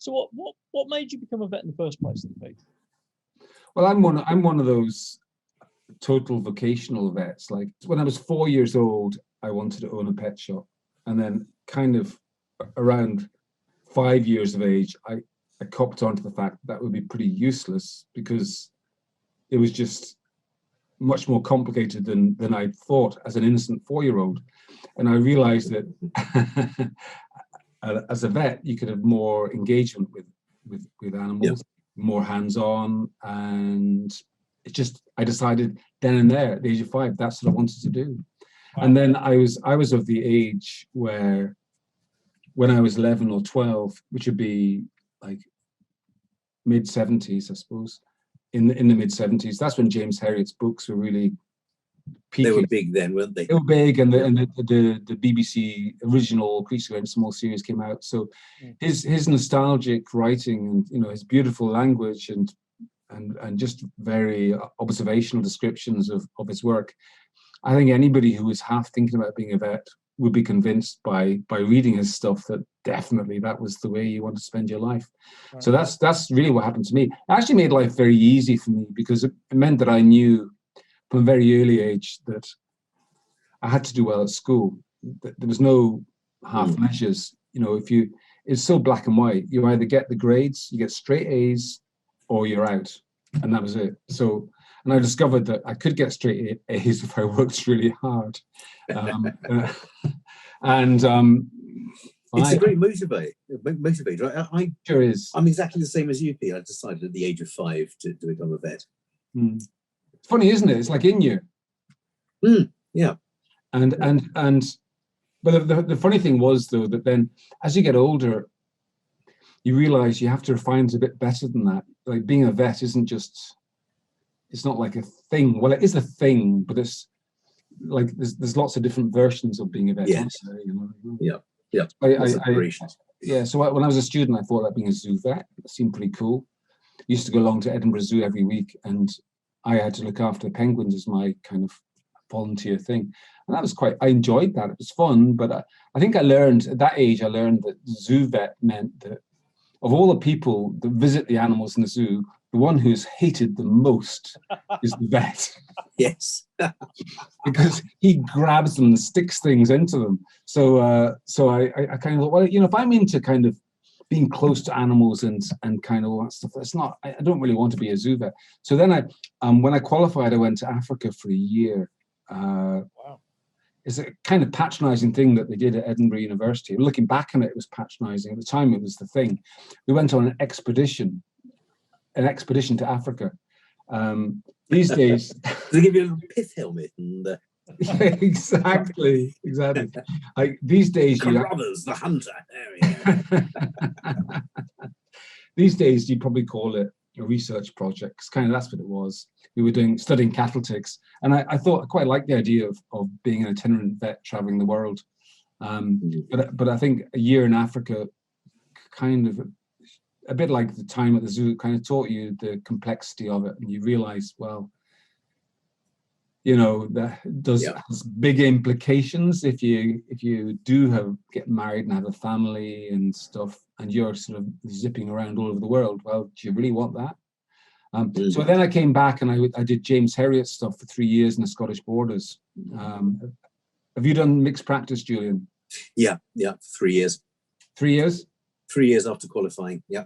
So what made you become a vet in the first place, Pete? Well, I'm one of those total vocational vets. Like when I was 4 years old, I wanted to own a pet shop, and then kind of around 5 years of age, I copped onto the fact that would be pretty useless because it was just much more complicated than I thought as an innocent 4-year-old. And I realized that as a vet, you could have more engagement with animals, more hands-on, and I decided then and there at the age of 5, that's what I wanted to do. And then I was of the age where when I was 11 or 12, which would be like mid-70s, I suppose, in the mid-70s, that's when James Herriot's books were really peaking. They were big then, weren't they? They were big, and the BBC original Creature and Small series came out. So his nostalgic writing and his beautiful language and just very observational descriptions of his work, I think anybody who was half thinking about being a vet would be convinced by reading his stuff that definitely that was the way you want to spend your life. Right. So that's really what happened to me. It actually made life very easy for me because it meant that I knew from a very early age that I had to do well at school. There was no half measures. It's so black and white. You either get the grades, you get straight A's, or you're out, and that was it. So, and I discovered that I could get straight A's if I worked really hard. It's a great motivator. I sure is. I'm exactly the same as you, Pete. I decided at the age of 5 to become a vet. It's funny, isn't it? It's like in you. Yeah. But the funny thing was, though, that then as you get older, you realize you have to refine it a bit better than that. Like being a vet isn't just, it's not like a thing. Well, it is a thing, but it's like there's lots of different versions of being a vet. Yeah. Yeah. So when I was a student, I thought that being a zoo vet seemed pretty cool. I used to go along to Edinburgh Zoo every week, and I had to look after the penguins as my kind of volunteer thing. And that was I enjoyed that. It was fun, but I think I learned at that age, that zoo vet meant that of all the people that visit the animals in the zoo, the one who's hated the most is the vet. Yes. Because he grabs them and sticks things into them. So I kind of thought, well, if I'm into kind of being close to animals and kind of all that stuff, I don't really want to be a zoo vet. So then when I qualified, I went to Africa for a year. Wow. It's a kind of patronizing thing that they did at Edinburgh University. Looking back on it, it was patronizing. At the time, it was the thing. We went on an expedition to Africa. These days, they give you a little pith helmet and. Yeah, exactly. Like these days, Carruthers, the hunter. These days, you'd probably call it a research project. That's what it was. We were studying cattle ticks, and I thought I quite liked the idea of being an itinerant vet traveling the world. But I think a year in Africa, kind of a bit like the time at the zoo, kind of taught you the complexity of it, and you realize, well, that has big implications if you do get married and have a family and stuff, and you're sort of zipping around all over the world. Well, do you really want that? So then I came back and I did James Herriot stuff for 3 years in the Scottish Borders. Have you done mixed practice, Julian? Yeah, 3 years. 3 years? 3 years after qualifying. Yeah.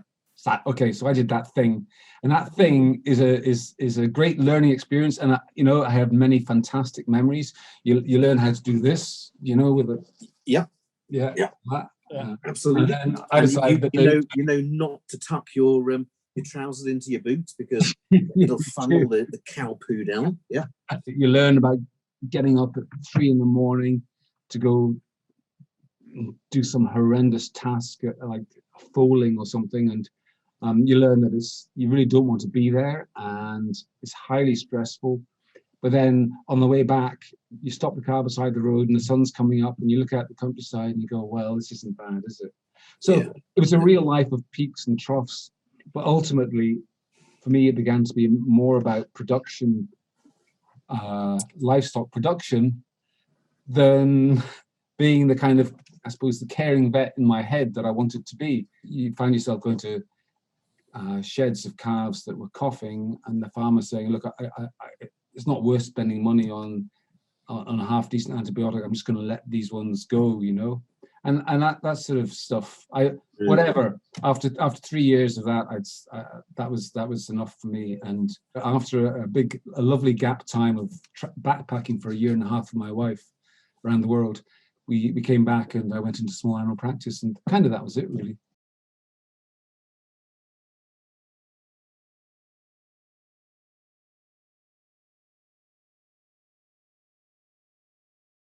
Okay, so I did that thing, and that thing is a great learning experience, and I have many fantastic memories. You learn how to do this, with it. Yeah. Absolutely. And I decided you know not to tuck your trousers into your boots because it'll funnel the cow poo down. Yeah. You learn about getting up at 3 a.m. to go do some horrendous task like foaling or something, and you learn that you really don't want to be there, and it's highly stressful. But then on the way back, you stop the car beside the road and the sun's coming up and you look at the countryside and you go, well, this isn't bad, is it? So It was a real life of peaks and troughs. But ultimately, for me, it began to be more about production, livestock production, than being the kind of I suppose, the caring vet in my head that I wanted to be. You find yourself going to sheds of calves that were coughing, and the farmer saying, look, it's not worth spending money on a half decent antibiotic. I'm just going to let these ones go, you know. And that sort of stuff, whatever. After 3 years of that, that was enough for me. And after a lovely gap time of backpacking for 1.5 years with my wife around the world, we came back, and I went into small animal practice, and kind of that was it, really.